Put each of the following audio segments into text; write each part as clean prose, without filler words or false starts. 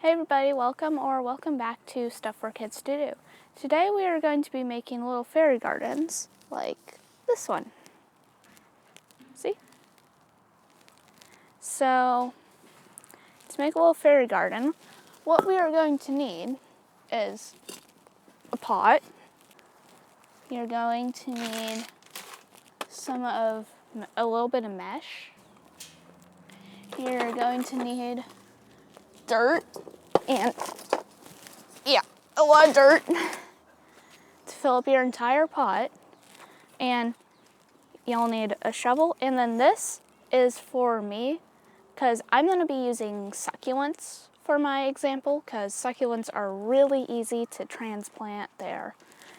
Hey everybody, welcome back to Stuff for Kids to Do. Today we are going to be making little fairy gardens like this one. See? So, to make a little fairy garden, what we are going to need is a pot. You're going to need a little bit of mesh. You're going to need dirt and a lot of dirt to fill up your entire pot, and you'll need a shovel. And then this is for me because I'm going to be using succulents for my example, because succulents are really easy to transplant. They're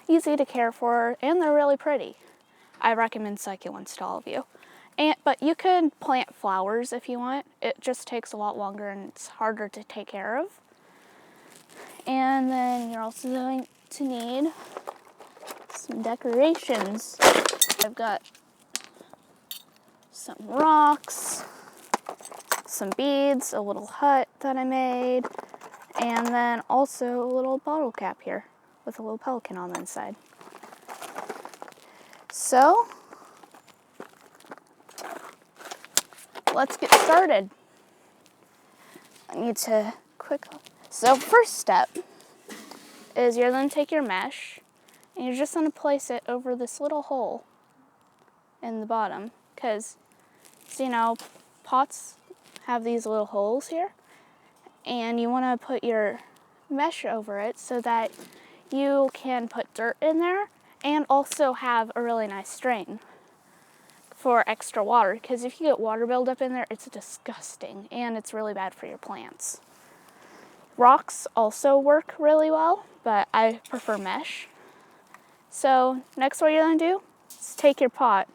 easy to care for and they're really pretty. I recommend succulents to all of you. But you could plant flowers if you want. It just takes a lot longer and it's harder to take care of. And then you're also going to need some decorations. I've got some rocks, some beads, a little hut that I made, and then also a little bottle cap here with a little pelican on the inside. So, let's get started. So first step is you're going to take your mesh and you're just going to place it over this little hole in the bottom, because pots have these little holes here, and you want to put your mesh over it so that you can put dirt in there and also have a really nice drain for extra water, because if you get water buildup in there, it's disgusting and it's really bad for your plants. Rocks also work really well, but I prefer mesh. So next, what you're going to do is take your pot,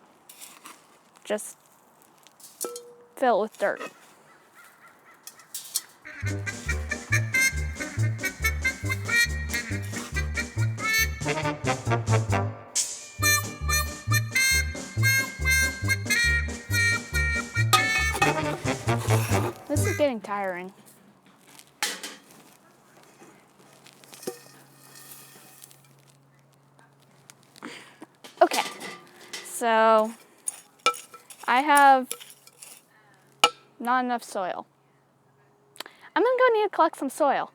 just fill it with dirt. This is getting tiring. Okay, so I have not enough soil. I'm gonna go need to collect some soil.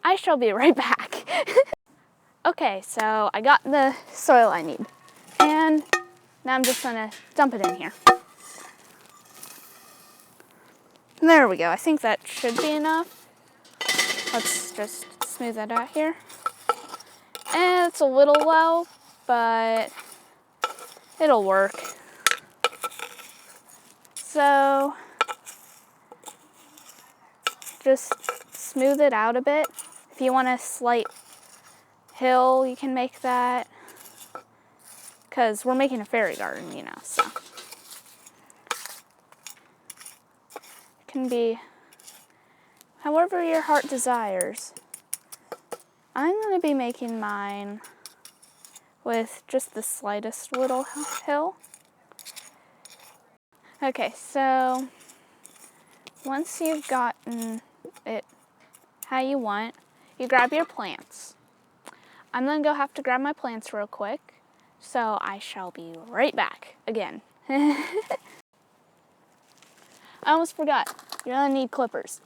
I shall be right back. Okay, so I got the soil I need, and now I'm just gonna dump it in here. There we go. I think that should be enough. Let's just smooth that out here. And it's a little low, but it'll work. So just smooth it out a bit. If you want a slight hill, you can make that, because we're making a fairy garden, so it can be however your heart desires. I'm going to be making mine with just the slightest little hill. Okay, so once you've gotten it how you want, you grab your plants. I'm going to have to grab my plants real quick, so I shall be right back again. I almost forgot, you're going to need clippers.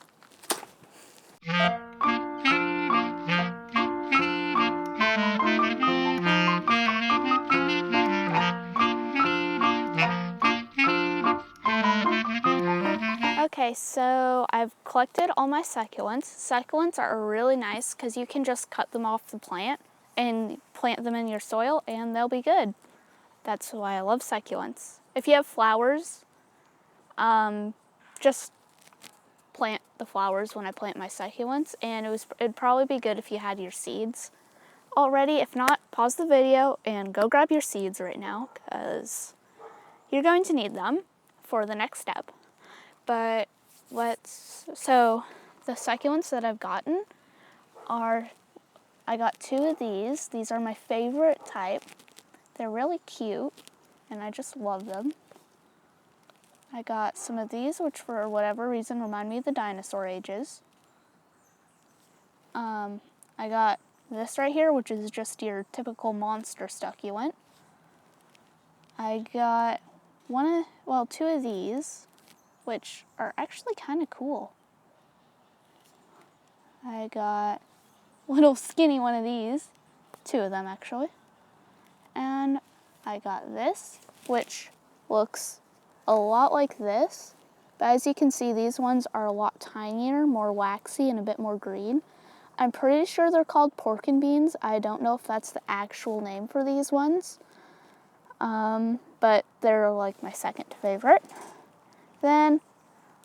Okay, so I've collected all my succulents. Succulents are really nice because you can just cut them off the plant and plant them in your soil and they'll be good. That's why I love succulents. If you have flowers, just plant the flowers when I plant my succulents, and it'd probably be good if you had your seeds already. If not, pause the video and go grab your seeds right now, because you're going to need them for the next step. But so the succulents that I've gotten are, I got 2 of these. These are my favorite type. They're really cute and I just love them. I got some of these, which for whatever reason remind me of the dinosaur ages. I got this right here, which is just your typical monster succulent. I got two of these, which are actually kind of cool. I got a little skinny one of these, two of them actually. And I got this, which looks a lot like this, but as you can see, these ones are a lot tinier, more waxy, and a bit more green. I'm pretty sure they're called pork and beans. I don't know if that's the actual name for these ones, but they're like my second favorite. Then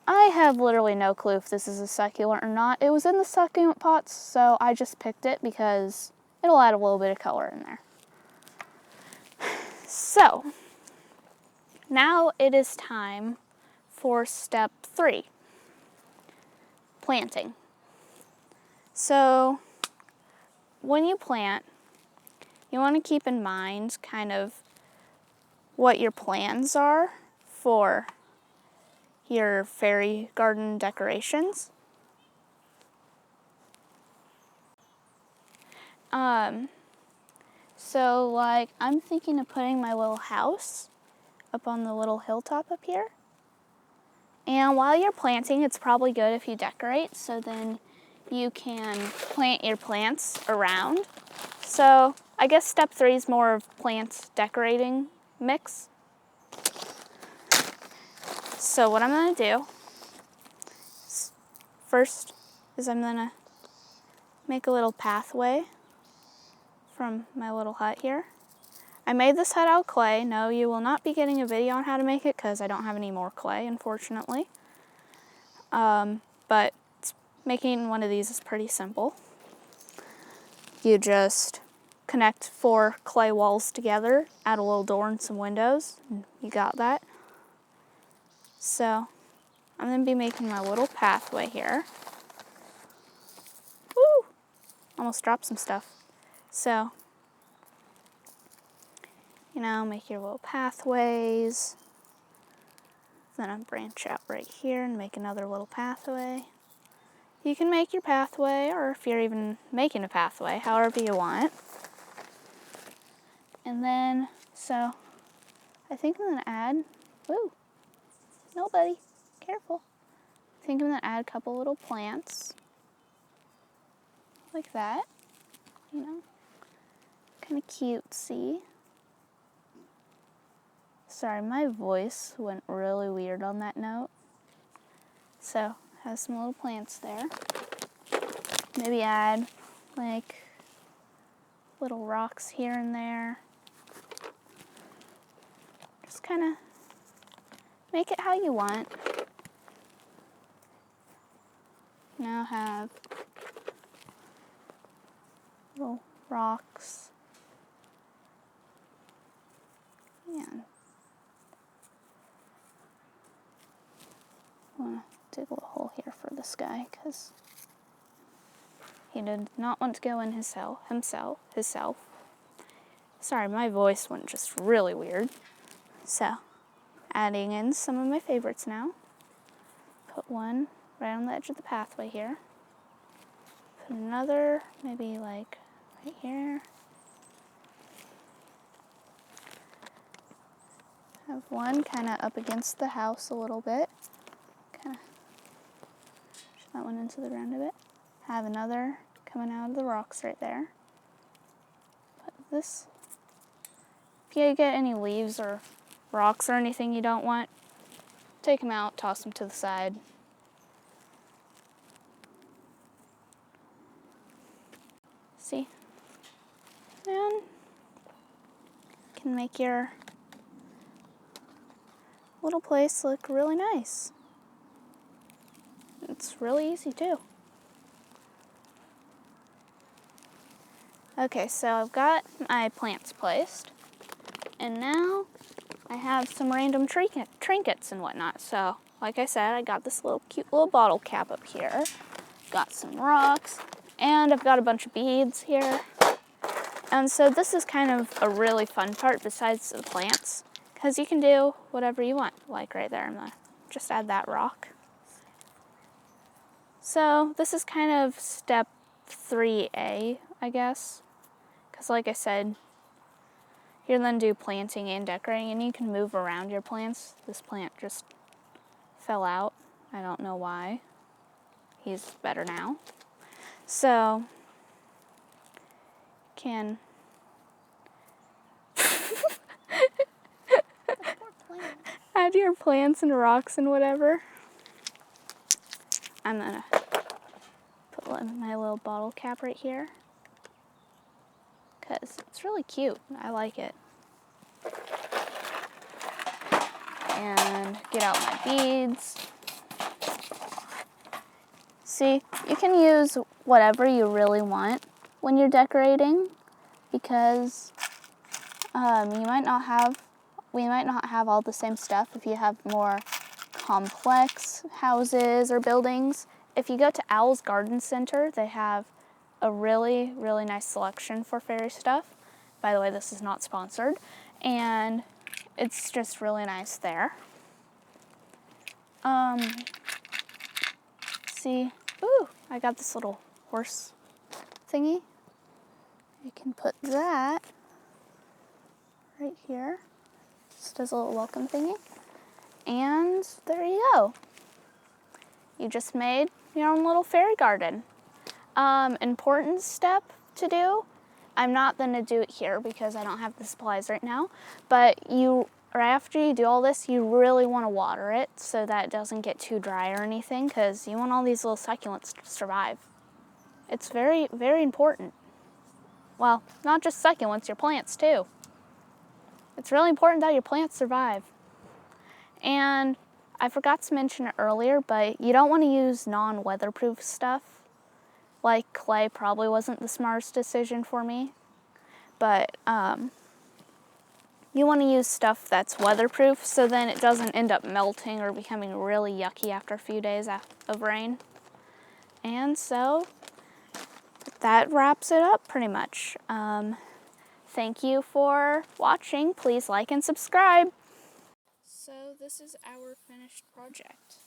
I have literally no clue if this is a succulent or not. It was in the succulent pots, so I just picked it because it'll add a little bit of color in there. So, now it is time for step 3, planting. So, when you plant, you want to keep in mind kind of what your plans are for your fairy garden decorations. So like I'm thinking of putting my little house up on the little hilltop up here. And while you're planting, it's probably good if you decorate, so then you can plant your plants around. So I guess step 3 is more of plant decorating mix. So what I'm gonna do first is I'm gonna make a little pathway from my little hut here. I made this hut out of clay. No, you will not be getting a video on how to make it because I don't have any more clay, unfortunately. But making one of these is pretty simple. You just connect 4 clay walls together, add a little door and some windows, and you got that. So I'm going to be making my little pathway here. Woo! Almost dropped some stuff. So, you know, make your little pathways. Then I branch out right here and make another little pathway. You can make your pathway, or if you're even making a pathway, however you want. And then, so, I think I'm going to add, woo, nobody, careful. I think I'm going to add a couple little plants, like that, you know, kind of cutesy. Sorry, my voice went really weird on that note. So, have some little plants there. Maybe add, like, little rocks here and there. Just kind of make it how you want. Now have little rocks. And I'm going to dig a little hole here for this guy because he did not want to go in himself. Sorry, my voice went just really weird. So, adding in some of my favorites now. Put one right on the edge of the pathway here. Put another, maybe like right here. Have one kind of up against the house a little bit. Kind of push that one into the ground a bit. Have another coming out of the rocks right there. Put this. If you get any leaves or rocks or anything you don't want, take them out, toss them to the side. See? And you can make your little place look really nice. It's really easy too. Okay, so I've got my plants placed, and now I have some random trinkets and whatnot. So, like I said, I got this little cute little bottle cap up here. Got some rocks, and I've got a bunch of beads here. And so this is kind of a really fun part besides the plants, because you can do whatever you want. Like right there, I'm gonna just add that rock. So this is kind of step 3A, I guess. Because like I said, you then do planting and decorating, and you can move around your plants. This plant just fell out. I don't know why. He's better now. So, can... add your plants and rocks and whatever. I'm gonna put my little bottle cap right here, because it's really cute. I like it. And get out my beads. See, you can use whatever you really want when you're decorating, because we might not have all the same stuff if you have more complex houses or buildings. If you go to Owl's Garden Center, they have a really, really nice selection for fairy stuff. By the way, this is not sponsored. And it's just really nice there. See, ooh, I got this little horse thingy. You can put that right here, just as a little welcome thingy. And there you go. You just made your own little fairy garden. Important step to do. I'm not gonna do it here because I don't have the supplies right now, but right after you do all this, you really wanna water it so that it doesn't get too dry or anything, because you want all these little succulents to survive. It's very, very important. Well, not just succulents, your plants too. It's really important that your plants survive. And I forgot to mention it earlier, but you don't want to use non-weatherproof stuff. Like clay probably wasn't the smartest decision for me. But you want to use stuff that's weatherproof, so then it doesn't end up melting or becoming really yucky after a few days of rain. And so that wraps it up pretty much. Thank you for watching. Please like and subscribe. So this is our finished project.